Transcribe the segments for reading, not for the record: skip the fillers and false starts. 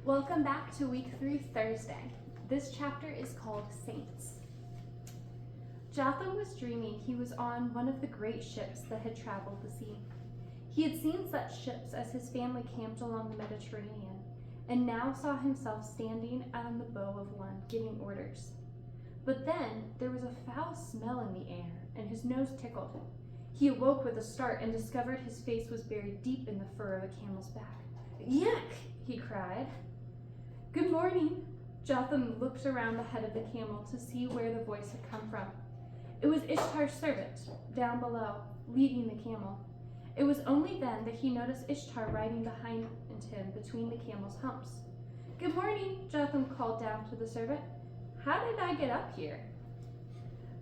Welcome back to week 3, Thursday. This chapter is called Saints. Jotham was dreaming he was on one of the great ships that had traveled the sea. He had seen such ships as his family camped along the Mediterranean, and now saw himself standing on the bow of one, giving orders. But then there was a foul smell in the air, and his nose tickled. He awoke with a start and discovered his face was buried deep in the fur of a camel's back. "Yuck!" he cried. "Good morning." Jotham looked around the head of the camel to see where the voice had come from. It was Ishtar's servant, down below, leading the camel. It was only then that he noticed Ishtar riding behind him between the camel's humps. "Good morning," Jotham called down to the servant. "How did I get up here?"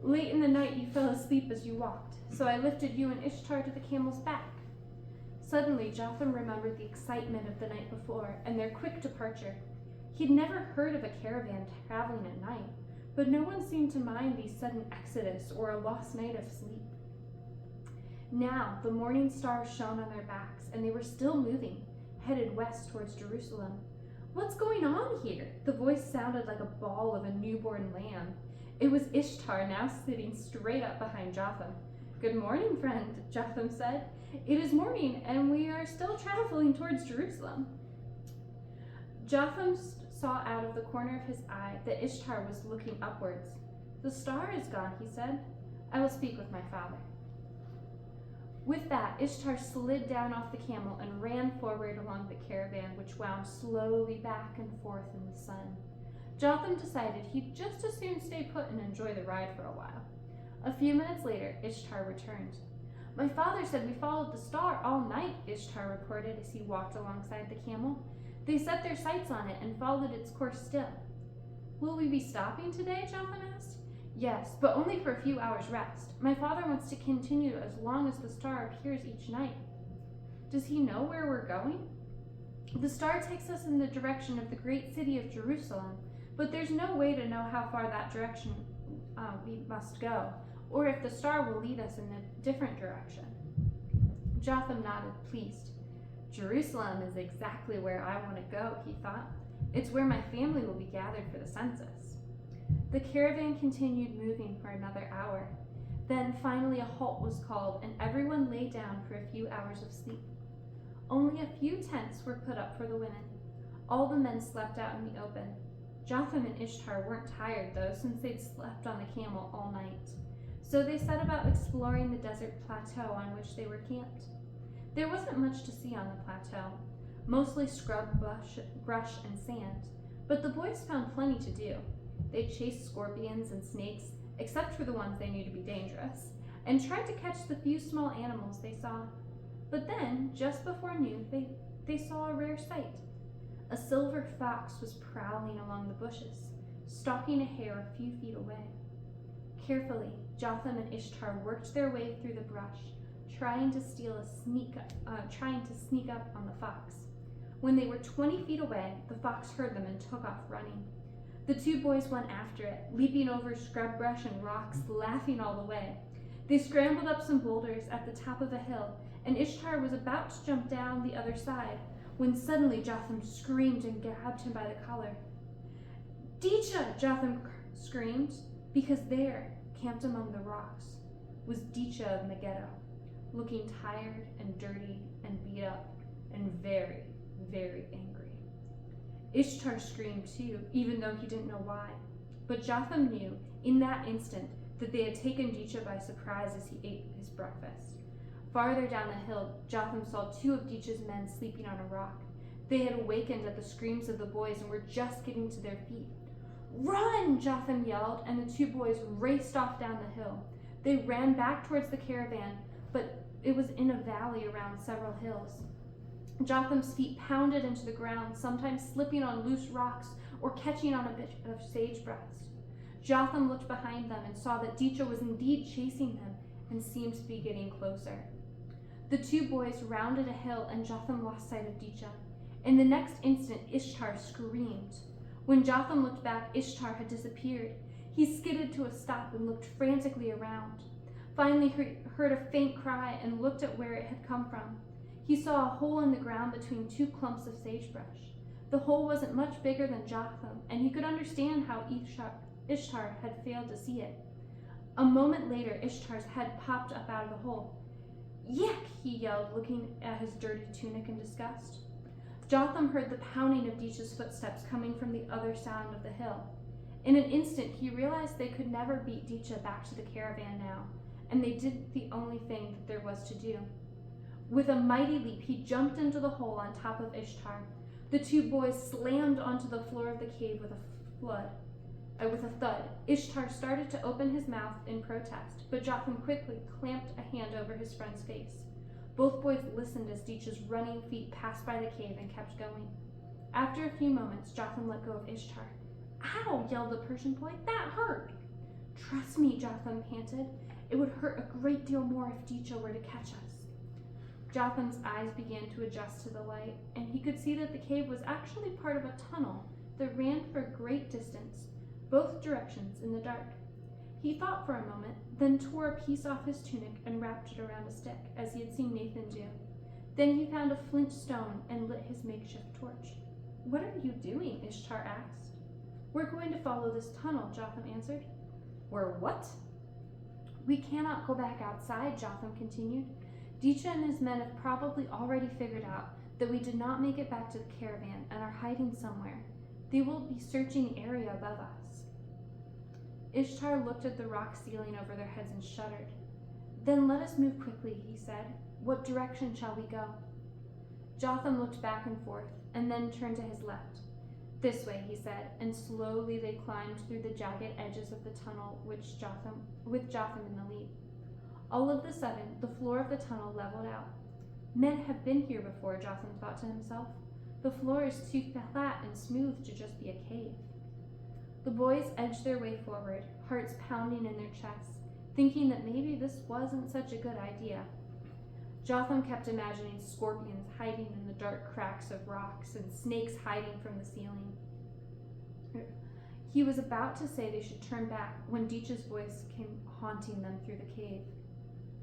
"Late in the night you fell asleep as you walked, so I lifted you and Ishtar to the camel's back." Suddenly Jotham remembered the excitement of the night before and their quick departure. He'd never heard of a caravan traveling at night, but no one seemed to mind the sudden exodus or a lost night of sleep. Now the morning stars shone on their backs, and they were still moving, headed west towards Jerusalem. "What's going on here?" The voice sounded like a bawl of a newborn lamb. It was Ishtar, now sitting straight up behind Jotham. "Good morning, friend," Jotham said. "It is morning, and we are still traveling towards Jerusalem." Jotham saw out of the corner of his eye that Ishtar was looking upwards. "The star is gone," he said. "I will speak with my father." With that, Ishtar slid down off the camel and ran forward along the caravan, which wound slowly back and forth in the sun. Jotham decided he'd just as soon stay put and enjoy the ride for a while. A few minutes later, Ishtar returned. "My father said we followed the star all night," Ishtar reported as he walked alongside the camel. "They set their sights on it and followed its course still." "Will we be stopping today?" Jotham asked. "Yes, but only for a few hours' rest. My father wants to continue as long as the star appears each night." "Does he know where we're going?" "The star takes us in the direction of the great city of Jerusalem, but there's no way to know how far that direction we must go, or if the star will lead us in a different direction." Jotham nodded, pleased. "Jerusalem is exactly where I want to go," he thought. "It's where my family will be gathered for the census." The caravan continued moving for another hour. Then finally a halt was called, and everyone lay down for a few hours of sleep. Only a few tents were put up for the women. All the men slept out in the open. Jotham and Ishtar weren't tired, though, since they'd slept on the camel all night. So they set about exploring the desert plateau on which they were camped. There wasn't much to see on the plateau, mostly scrub, brush, and sand, but the boys found plenty to do. They chased scorpions and snakes, except for the ones they knew to be dangerous, and tried to catch the few small animals they saw. But then, just before noon, they saw a rare sight. A silver fox was prowling along the bushes, stalking a hare a few feet away. Carefully, Jotham and Ishtar worked their way through the brush, trying to sneak up on the fox. When they were 20 feet away, the fox heard them and took off running. The two boys went after it, leaping over scrub brush and rocks, laughing all the way. They scrambled up some boulders at the top of a hill, and Ishtar was about to jump down the other side when suddenly Jotham screamed and grabbed him by the collar. "Dicha!" Jotham screamed, because there, camped among the rocks, was Dicha of Megiddo, looking tired and dirty and beat up and very, very angry. Ishtar screamed too, even though he didn't know why. But Jotham knew, in that instant, that they had taken Dicha by surprise as he ate his breakfast. Farther down the hill, Jotham saw two of Dicha's men sleeping on a rock. They had awakened at the screams of the boys and were just getting to their feet. "Run!" Jotham yelled, and the two boys raced off down the hill. They ran back towards the caravan, but it was in a valley around several hills. Jotham's feet pounded into the ground, sometimes slipping on loose rocks or catching on a bit of sagebrush. Jotham looked behind them and saw that Dicha was indeed chasing them and seemed to be getting closer. The two boys rounded a hill and Jotham lost sight of Dicha. In the next instant, Ishtar screamed. When Jotham looked back, Ishtar had disappeared. He skidded to a stop and looked frantically around. Finally, he heard a faint cry and looked at where it had come from. He saw a hole in the ground between two clumps of sagebrush. The hole wasn't much bigger than Jotham, and he could understand how Ishtar had failed to see it. A moment later, Ishtar's head popped up out of the hole. "Yuck!" he yelled, looking at his dirty tunic in disgust. Jotham heard the pounding of Dicha's footsteps coming from the other side of the hill. In an instant, he realized they could never beat Dicha back to the caravan now, and they did the only thing that there was to do. With a mighty leap, he jumped into the hole on top of Ishtar. The two boys slammed onto the floor of the cave with a thud. Ishtar started to open his mouth in protest, but Jotham quickly clamped a hand over his friend's face. Both boys listened as Dicha's running feet passed by the cave and kept going. After a few moments, Jotham let go of Ishtar. "Ow!" yelled the Persian boy. "That hurt!" "Trust me," Jotham panted. "It would hurt a great deal more if Dicha were to catch us." Jotham's eyes began to adjust to the light, and he could see that the cave was actually part of a tunnel that ran for a great distance, both directions in the dark. He thought for a moment, then tore a piece off his tunic and wrapped it around a stick, as he had seen Nathan do. Then he found a flint stone and lit his makeshift torch. "What are you doing?" Ishtar asked. "We're going to follow this tunnel," Jotham answered. "We're what?" "We cannot go back outside," Jotham continued. "Dicha and his men have probably already figured out that we did not make it back to the caravan and are hiding somewhere. They will be searching the area above us." Ishtar looked at the rock ceiling over their heads and shuddered. "Then let us move quickly," he said. "What direction shall we go?" Jotham looked back and forth, and then turned to his left. "This way," he said, and slowly they climbed through the jagged edges of the tunnel with Jotham in the lead. All of a sudden, the floor of the tunnel leveled out. "Men have been here before," Jotham thought to himself. "The floor is too flat and smooth to just be a cave." The boys edged their way forward, hearts pounding in their chests, thinking that maybe this wasn't such a good idea. Jotham kept imagining scorpions hiding in the dark cracks of rocks and snakes hiding from the ceiling. He was about to say they should turn back when Dicha's voice came haunting them through the cave.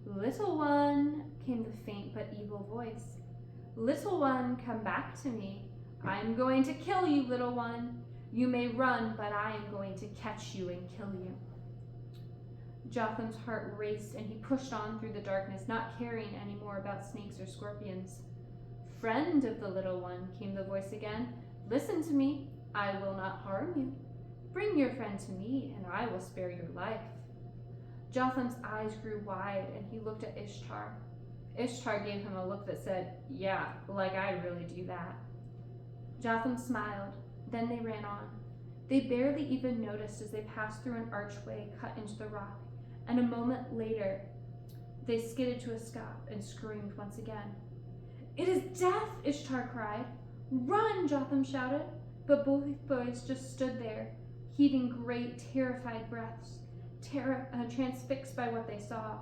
"Little one," came the faint but evil voice. "Little one, come back to me. I'm going to kill you, little one. You may run, but I am going to catch you and kill you." Jotham's heart raced, and he pushed on through the darkness, not caring any more about snakes or scorpions. "Friend of the little one," came the voice again, "listen to me. I will not harm you. Bring your friend to me, and I will spare your life." Jotham's eyes grew wide, and he looked at Ishtar. Ishtar gave him a look that said, "Yeah, like I'd really do that." Jotham smiled. Then they ran on. They barely even noticed as they passed through an archway cut into the rock, and a moment later they skidded to a stop and screamed once again. "It is death!" Ishtar cried. "Run!" Jotham shouted, but both boys just stood there, heaving great, terrified breaths, transfixed by what they saw.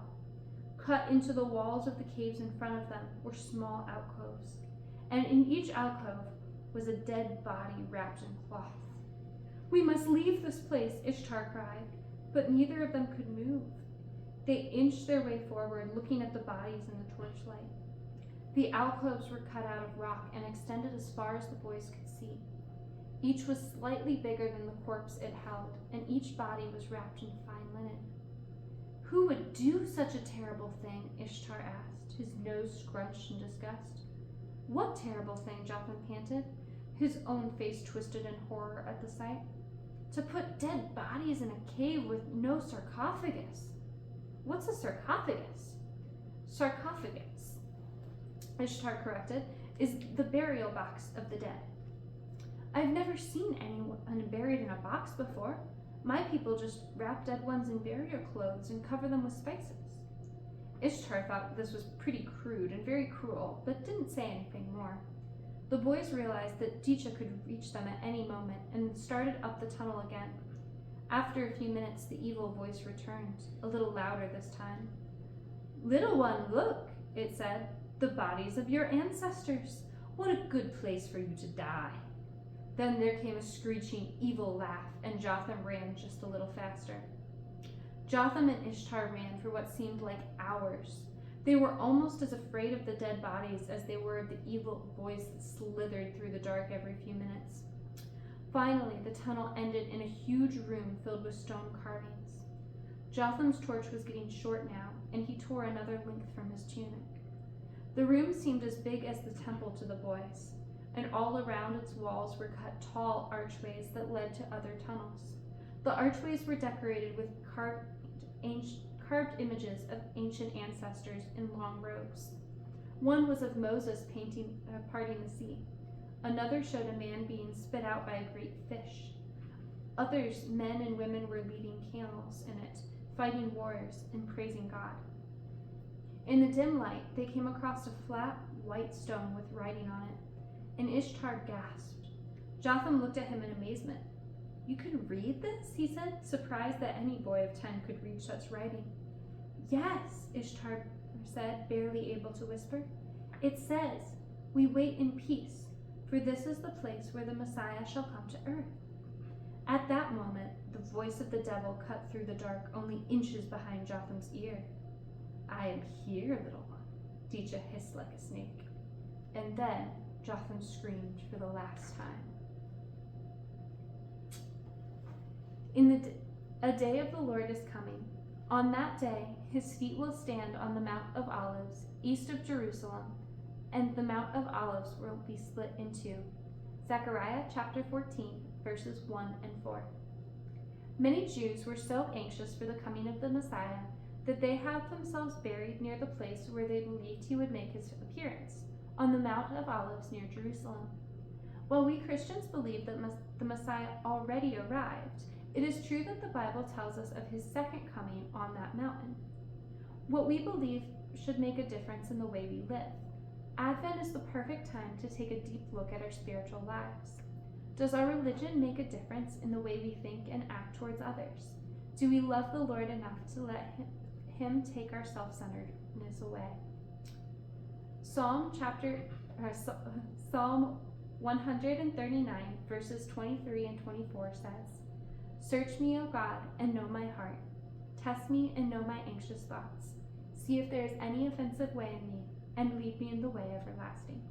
Cut into the walls of the caves in front of them were small alcoves, and in each alcove was a dead body wrapped in cloth. "We must leave this place," Ishtar cried, but neither of them could move. They inched their way forward, looking at the bodies in the torchlight. The alcoves were cut out of rock and extended as far as the boys could see. Each was slightly bigger than the corpse it held, and each body was wrapped in fine linen. "Who would do such a terrible thing?" Ishtar asked, his nose scrunched in disgust. "What terrible thing?" Jotham panted, his own face twisted in horror at the sight. "To put dead bodies in a cave with no sarcophagus." "What's a sarcophagus?" "Sarcophagus," Ishtar corrected, "is the burial box of the dead." "I've never seen anyone buried in a box before. My people just wrap dead ones in burial clothes and cover them with spices." Ishtar thought this was pretty crude and very cruel, but didn't say anything more. The boys realized that Dicha could reach them at any moment and started up the tunnel again. After a few minutes, the evil voice returned, a little louder this time. "Little one, look," it said, "the bodies of your ancestors. What a good place for you to die." Then there came a screeching, evil laugh, and Jotham ran just a little faster. Jotham and Ishtar ran for what seemed like hours. They were almost as afraid of the dead bodies as they were of the evil voice that slithered through the dark every few minutes. Finally, the tunnel ended in a huge room filled with stone carvings. Jotham's torch was getting short now, and he tore another length from his tunic. The room seemed as big as the temple to the boys, and all around its walls were cut tall archways that led to other tunnels. The archways were decorated with carved images of ancient ancestors in long robes. One was of Moses parting the sea. Another showed a man being spit out by a great fish. Others, men and women, were leading camels in it, fighting wars and praising God. In the dim light, they came across a flat, white stone with writing on it, and Ishtar gasped. Jotham looked at him in amazement. "You can read this?" he said, surprised that any boy of 10 could read such writing. "Yes," Ishtar said, barely able to whisper. "It says, 'We wait in peace, for this is the place where the Messiah shall come to earth.'" At that moment, the voice of the devil cut through the dark only inches behind Jotham's ear. "I am here, little one," Dicha hissed like a snake. And then Jotham screamed for the last time. A day of the Lord is coming. On that day, his feet will stand on the Mount of Olives, east of Jerusalem, and the Mount of Olives will be split in two. Zechariah chapter 14, verses 1 and 4. Many Jews were so anxious for the coming of the Messiah that they had themselves buried near the place where they believed he would make his appearance, on the Mount of Olives near Jerusalem. While we Christians believe that the Messiah already arrived, it is true that the Bible tells us of his second coming on that mountain. What we believe should make a difference in the way we live. Advent is the perfect time to take a deep look at our spiritual lives. Does our religion make a difference in the way we think and act towards others? Do we love the Lord enough to let him take our self-centeredness away? Psalm 139, verses 23 and 24 says, "Search me, O God, and know my heart. Test me and know my anxious thoughts. See if there is any offensive way in me, and lead me in the way everlasting."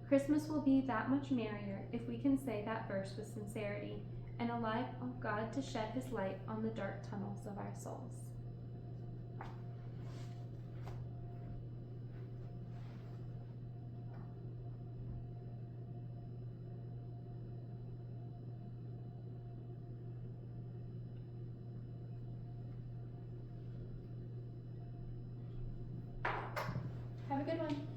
Christmas will be that much merrier if we can say that verse with sincerity and allow God to shed his light on the dark tunnels of our souls. Have a good one.